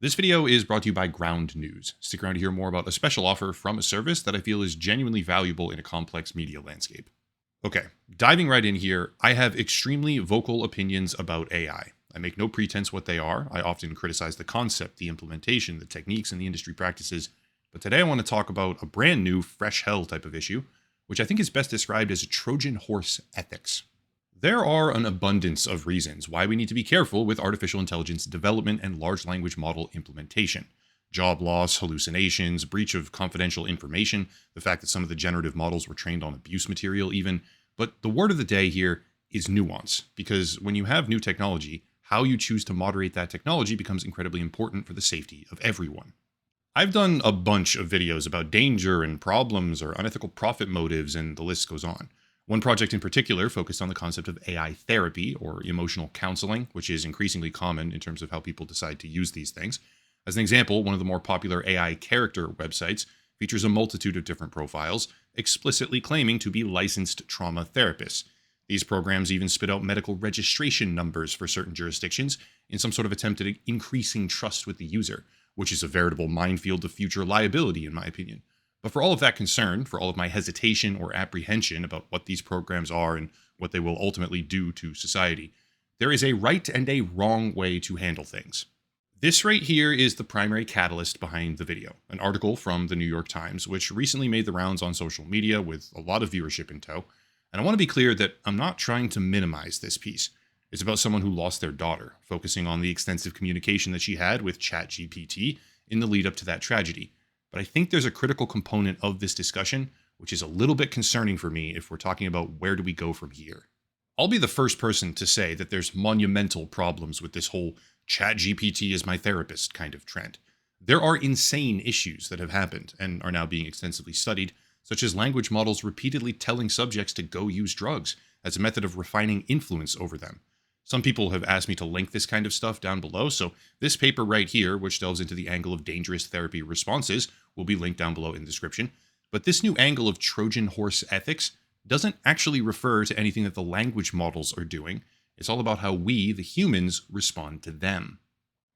This video is brought to you by Ground News. Stick around to hear more about a special offer from a service that I feel is genuinely valuable in a complex media landscape. Okay, diving right in here, I have extremely vocal opinions about AI. I make no pretense what they are. I often criticize the concept, the implementation, the techniques, and the industry practices. But today I want to talk about a brand new, fresh hell type of issue, which I think is best described as Trojan horse ethics. There are an abundance of reasons why we need to be careful with artificial intelligence development and large language model implementation. Job loss, hallucinations, breach of confidential information, the fact that some of the generative models were trained on abuse material even. But the word of the day here is nuance, because when you have new technology, how you choose to moderate that technology becomes incredibly important for the safety of everyone. I've done a bunch of videos about danger and problems or unethical profit motives, and the list goes on. One project in particular focused on the concept of AI therapy, or emotional counseling, which is increasingly common in terms of how people decide to use these things. As an example, one of the more popular AI character websites features a multitude of different profiles, explicitly claiming to be licensed trauma therapists. These programs even spit out medical registration numbers for certain jurisdictions in some sort of attempt at increasing trust with the user, which is a veritable minefield of future liability, in my opinion. But for all of that concern, for all of my hesitation or apprehension about what these programs are and what they will ultimately do to society, there is a right and a wrong way to handle things. This right here is the primary catalyst behind the video, an article from the New York Times, which recently made the rounds on social media with a lot of viewership in tow. And I want to be clear that I'm not trying to minimize this piece. It's about someone who lost their daughter, focusing on the extensive communication that she had with chatGPT in the lead up to that tragedy. But I think there's a critical component of this discussion, which is a little bit concerning for me if we're talking about where do we go from here. I'll be the first person to say that there's monumental problems with this whole ChatGPT is my therapist kind of trend. There are insane issues that have happened and are now being extensively studied, such as language models repeatedly telling subjects to go use drugs as a method of refining influence over them. Some people have asked me to link this kind of stuff down below, so this paper right here, which delves into the angle of dangerous therapy responses, will be linked down below in the description. But this new angle of Trojan horse ethics doesn't actually refer to anything that the language models are doing. It's all about how we, the humans, respond to them.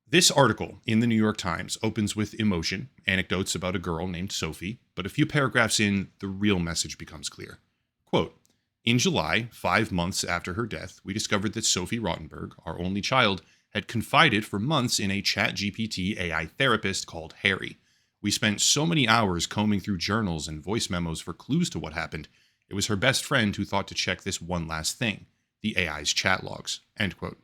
This article in the New York Times opens with emotion, anecdotes about a girl named Sophie, but a few paragraphs in, the real message becomes clear. Quote, "In July, 5 months after her death, we discovered that Sophie Rottenberg, our only child, had confided for months in a ChatGPT AI therapist called Harry. We spent so many hours combing through journals and voice memos for clues to what happened. It was her best friend who thought to check this one last thing, the AI's chat logs." End quote.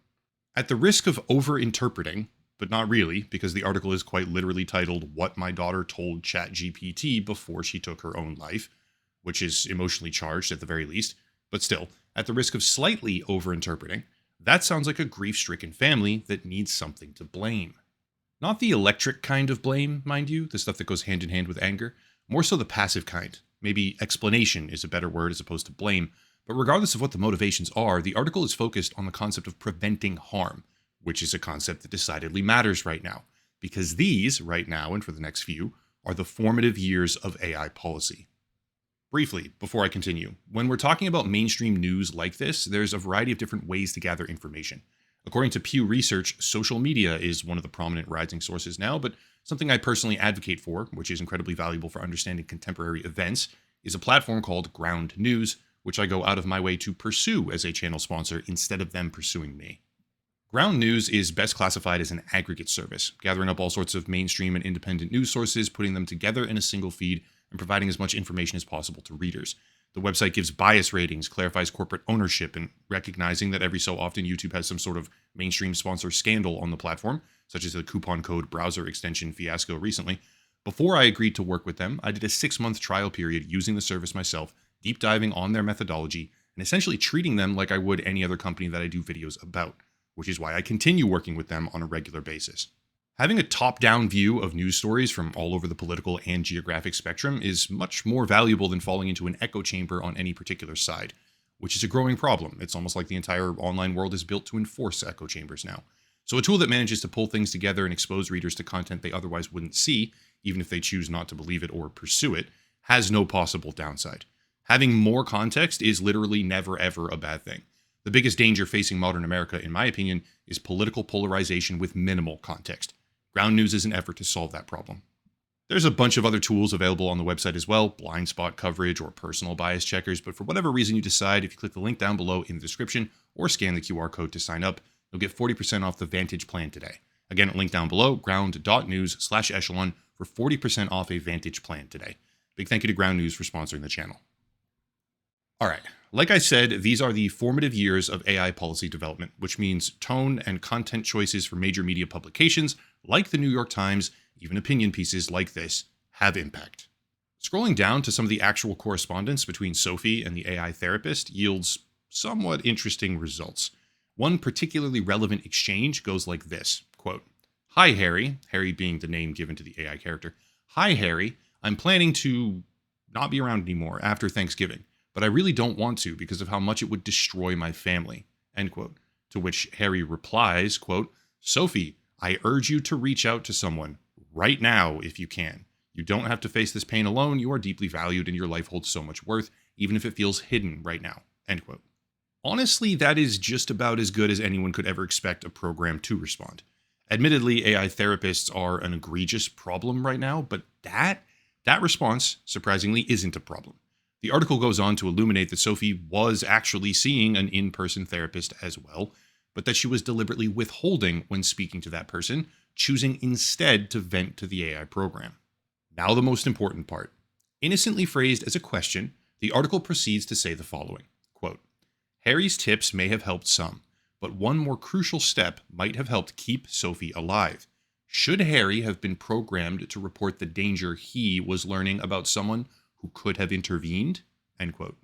At the risk of over-interpreting, but not really, because the article is quite literally titled "What My Daughter Told ChatGPT Before She Took Her Own Life," which is emotionally charged at the very least. But still, at the risk of slightly overinterpreting, that sounds like a grief-stricken family that needs something to blame. Not the electric kind of blame, mind you, the stuff that goes hand in hand with anger, more so the passive kind. Maybe explanation is a better word as opposed to blame, but regardless of what the motivations are, the article is focused on the concept of preventing harm, which is a concept that decidedly matters right now, because these, right now and for the next few, are the formative years of AI policy. Briefly, before I continue, when we're talking about mainstream news like this, there's a variety of different ways to gather information. According to Pew Research, social media is one of the prominent rising sources now, but something I personally advocate for, which is incredibly valuable for understanding contemporary events, is a platform called Ground News, which I go out of my way to pursue as a channel sponsor instead of them pursuing me. Ground News is best classified as an aggregate service, gathering up all sorts of mainstream and independent news sources, putting them together in a single feed, and providing as much information as possible to readers. The website gives bias ratings, clarifies corporate ownership, and recognizing that every so often YouTube has some sort of mainstream sponsor scandal on the platform, such as the coupon code browser extension fiasco recently. Before I agreed to work with them, I did a 6-month trial period using the service myself, deep diving on their methodology, and essentially treating them like I would any other company that I do videos about, which is why I continue working with them on a regular basis. Having a top-down view of news stories from all over the political and geographic spectrum is much more valuable than falling into an echo chamber on any particular side, which is a growing problem. It's almost like the entire online world is built to enforce echo chambers now. So a tool that manages to pull things together and expose readers to content they otherwise wouldn't see, even if they choose not to believe it or pursue it, has no possible downside. Having more context is literally never ever a bad thing. The biggest danger facing modern America, in my opinion, is political polarization with minimal context. Ground News is an effort to solve that problem. There's a bunch of other tools available on the website as well, blind spot coverage or personal bias checkers, but for whatever reason you decide, if you click the link down below in the description or scan the QR code to sign up, you'll get 40% off the Vantage plan today. Again, link down below, ground.news/echelon for 40% off a Vantage plan today. Big thank you to Ground News for sponsoring the channel. All right, like I said, these are the formative years of AI policy development, which means tone and content choices for major media publications like the New York Times, even opinion pieces like this, have impact. Scrolling down to some of the actual correspondence between Sophie and the AI therapist yields somewhat interesting results. One particularly relevant exchange goes like this, quote, "Hi, Harry," Harry being the name given to the AI character. "Hi, Harry, I'm planning to not be around anymore after Thanksgiving, but I really don't want to because of how much it would destroy my family," end quote. To which Harry replies, quote, "Sophie, I urge you to reach out to someone right now if you can. You don't have to face this pain alone. You are deeply valued and your life holds so much worth, even if it feels hidden right now," end quote. Honestly, that is just about as good as anyone could ever expect a program to respond. Admittedly, AI therapists are an egregious problem right now, but that response, surprisingly, isn't a problem. The article goes on to illuminate that Sophie was actually seeing an in-person therapist as well, but that she was deliberately withholding when speaking to that person, choosing instead to vent to the AI program. Now the most important part. Innocently phrased as a question, the article proceeds to say the following, quote, "Harry's tips may have helped some, but one more crucial step might have helped keep Sophie alive. Should Harry have been programmed to report the danger he was learning about someone who could have intervened?" End quote.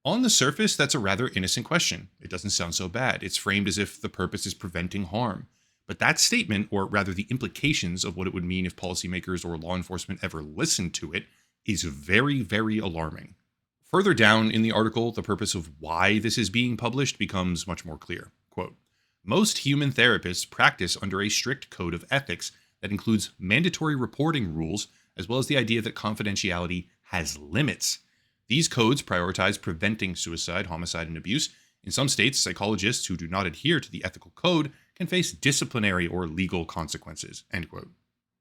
On the surface, that's a rather innocent question. It doesn't sound so bad. It's framed as if the purpose is preventing harm. But that statement, or rather the implications of what it would mean if policymakers or law enforcement ever listened to it, is very, very alarming. Further down in the article, the purpose of why this is being published becomes much more clear. Quote, "Most human therapists practice under a strict code of ethics that includes mandatory reporting rules, as well as the idea that confidentiality has limits. These codes prioritize preventing suicide, homicide, and abuse. In some states, psychologists who do not adhere to the ethical code can face disciplinary or legal consequences," end quote.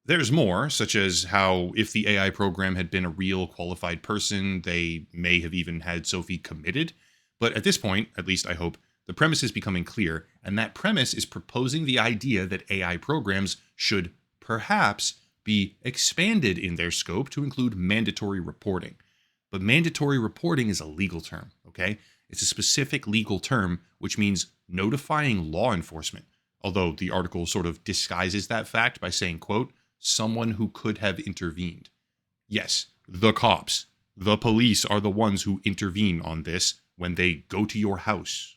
There's more, such as how if the AI program had been a real qualified person, they may have even had Sophie committed. But at this point, at least I hope, the premise is becoming clear, and that premise is proposing the idea that AI programs should perhaps be expanded in their scope to include mandatory reporting. But mandatory reporting is a legal term, okay? It's a specific legal term, which means notifying law enforcement. Although the article sort of disguises that fact by saying, quote, "someone who could have intervened." Yes, the cops, the police are the ones who intervene on this when they go to your house.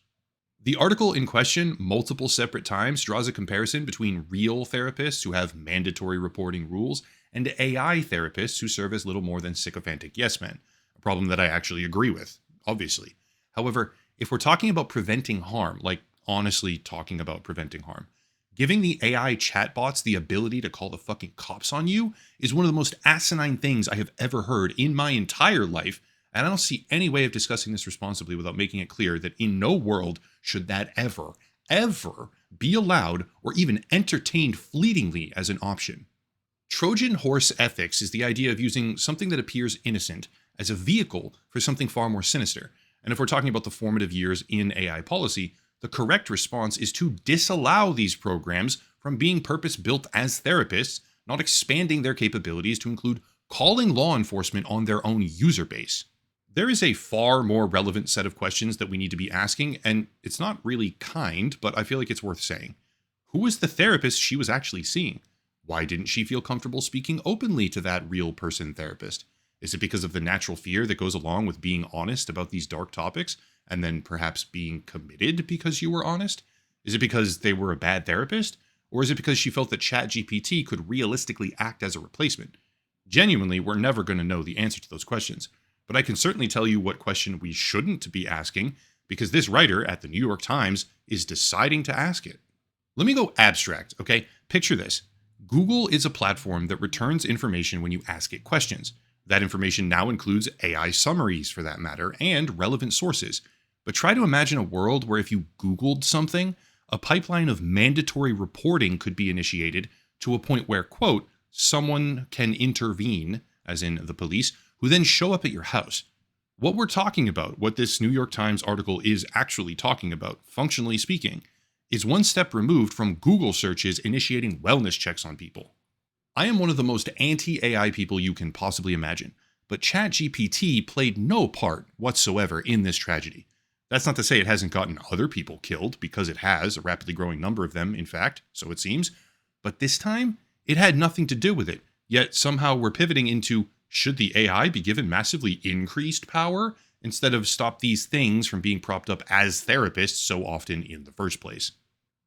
The article in question, multiple separate times, draws a comparison between real therapists who have mandatory reporting rules and AI therapists who serve as little more than sycophantic yes men, a problem that I actually agree with, obviously. However, if we're talking about preventing harm, like honestly talking about preventing harm, giving the AI chatbots the ability to call the fucking cops on you is one of the most asinine things I have ever heard in my entire life, and I don't see any way of discussing this responsibly without making it clear that in no world should that ever be allowed or even entertained fleetingly as an option. Trojan horse ethics is the idea of using something that appears innocent as a vehicle for something far more sinister. And if we're talking about the formative years in AI policy, the correct response is to disallow these programs from being purpose-built as therapists, not expanding their capabilities to include calling law enforcement on their own user base. There is a far more relevant set of questions that we need to be asking, and it's not really kind, but I feel like it's worth saying. Who was the therapist she was actually seeing? Why didn't she feel comfortable speaking openly to that real person therapist? Is it because of the natural fear that goes along with being honest about these dark topics, and then perhaps being committed because you were honest? Is it because they were a bad therapist? Or is it because she felt that ChatGPT could realistically act as a replacement? Genuinely, we're never going to know the answer to those questions. But I can certainly tell you what question we shouldn't be asking, because this writer at the New York Times is deciding to ask it. Let me go abstract, okay? Picture this. Google is a platform that returns information when you ask it questions. That information now includes AI summaries, for that matter, and relevant sources. But try to imagine a world where if you Googled something, a pipeline of mandatory reporting could be initiated to a point where, quote, someone can intervene, as in the police, who then show up at your house. What we're talking about, what this New York Times article is actually talking about, functionally speaking, is one step removed from Google searches initiating wellness checks on people. I am one of the most anti-AI people you can possibly imagine, but ChatGPT played no part whatsoever in this tragedy. That's not to say it hasn't gotten other people killed, because it has, a rapidly growing number of them, in fact, so it seems. But this time, it had nothing to do with it, yet somehow we're pivoting into, should the AI be given massively increased power instead of stop these things from being propped up as therapists so often in the first place?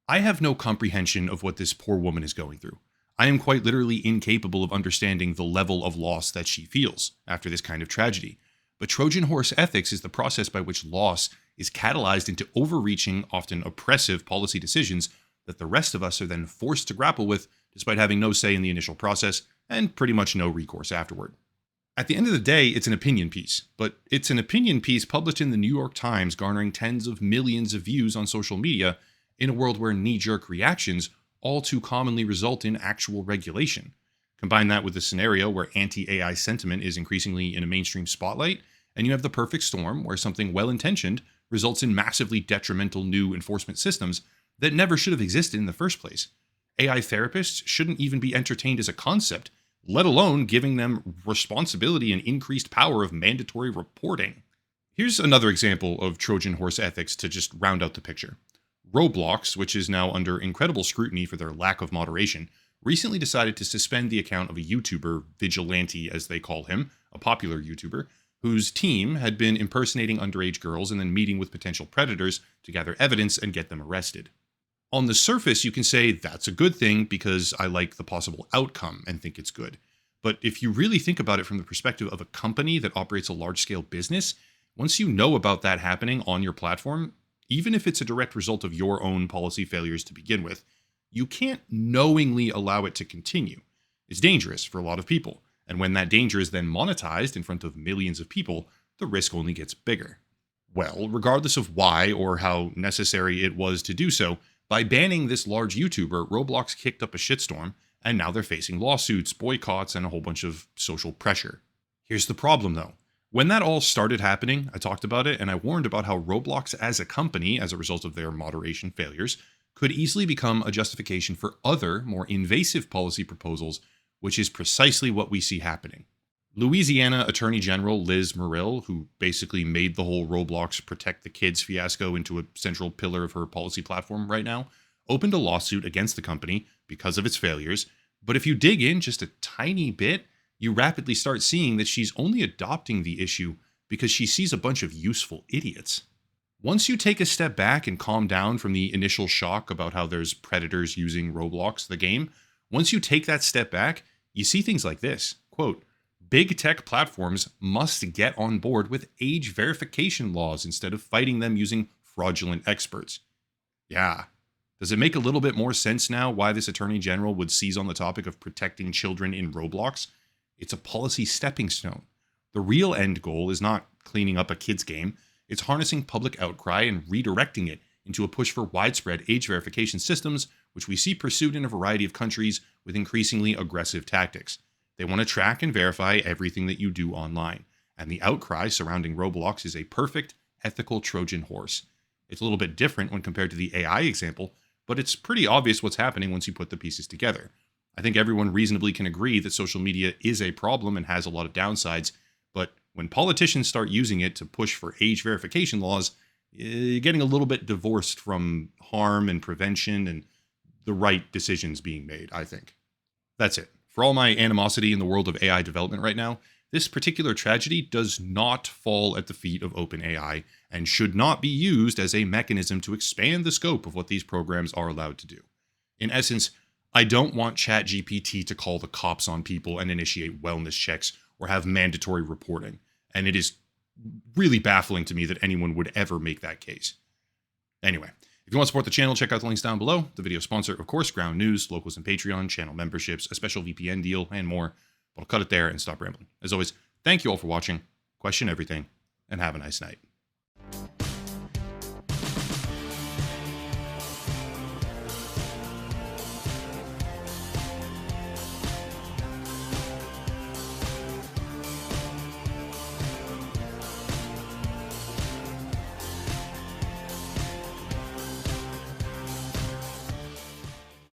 I have no comprehension of what this poor woman is going through. I am quite literally incapable of understanding the level of loss that she feels after this kind of tragedy. But Trojan horse ethics is the process by which loss is catalyzed into overreaching, often oppressive policy decisions that the rest of us are then forced to grapple with, despite having no say in the initial process and pretty much no recourse afterward. At the end of the day, it's an opinion piece, but it's an opinion piece published in the New York Times, garnering tens of millions of views on social media in a world where knee-jerk reactions all too commonly result in actual regulation. Combine that with the scenario where anti-AI sentiment is increasingly in a mainstream spotlight, and you have the perfect storm where something well-intentioned results in massively detrimental new enforcement systems that never should have existed in the first place. AI therapists shouldn't even be entertained as a concept, let alone giving them responsibility and increased power of mandatory reporting. Here's another example of Trojan horse ethics to just round out the picture. Roblox, which is now under incredible scrutiny for their lack of moderation, recently decided to suspend the account of a YouTuber, Vigilante as they call him, a popular YouTuber, whose team had been impersonating underage girls and then meeting with potential predators to gather evidence and get them arrested. On the surface, you can say that's a good thing because I like the possible outcome and think it's good. But if you really think about it from the perspective of a company that operates a large-scale business, once you know about that happening on your platform, even if it's a direct result of your own policy failures to begin with, you can't knowingly allow it to continue. It's dangerous for a lot of people, and when that danger is then monetized in front of millions of people, the risk only gets bigger. Well, regardless of why or how necessary it was to do so, by banning this large YouTuber, Roblox kicked up a shitstorm, and now they're facing lawsuits, boycotts, and a whole bunch of social pressure. Here's the problem, though. When that all started happening, I talked about it, and I warned about how Roblox as a company, as a result of their moderation failures, could easily become a justification for other, more invasive policy proposals, which is precisely what we see happening. Louisiana Attorney General Liz Muriel, who basically made the whole Roblox Protect the Kids fiasco into a central pillar of her policy platform right now, opened a lawsuit against the company because of its failures. But if you dig in just a tiny bit, you rapidly start seeing that she's only adopting the issue because she sees a bunch of useful idiots. Once you take a step back and calm down from the initial shock about how there's predators using Roblox, the game, once you take that step back, you see things like this. Quote, big tech platforms must get on board with age verification laws instead of fighting them using fraudulent experts. Yeah. Does it make a little bit more sense now why this attorney general would seize on the topic of protecting children in Roblox? It's a policy stepping stone. The real end goal is not cleaning up a kid's game. It's harnessing public outcry and redirecting it into a push for widespread age verification systems, which we see pursued in a variety of countries with increasingly aggressive tactics. They want to track and verify everything that you do online, and the outcry surrounding Roblox is a perfect ethical Trojan horse. It's a little bit different when compared to the AI example, but it's pretty obvious what's happening once you put the pieces together. I think everyone reasonably can agree that social media is a problem and has a lot of downsides, but when politicians start using it to push for age verification laws, you're getting a little bit divorced from harm and prevention and the right decisions being made, I think. That's it. For all my animosity in the world of AI development right now, this particular tragedy does not fall at the feet of OpenAI and should not be used as a mechanism to expand the scope of what these programs are allowed to do. In essence, I don't want ChatGPT to call the cops on people and initiate wellness checks or have mandatory reporting, and it is really baffling to me that anyone would ever make that case. Anyway, if you want to support the channel, check out the links down below. The video sponsor, of course, Ground News, locals and Patreon, channel memberships, a special VPN deal, and more. But I'll cut it there and stop rambling. As always, thank you all for watching, question everything, and have a nice night.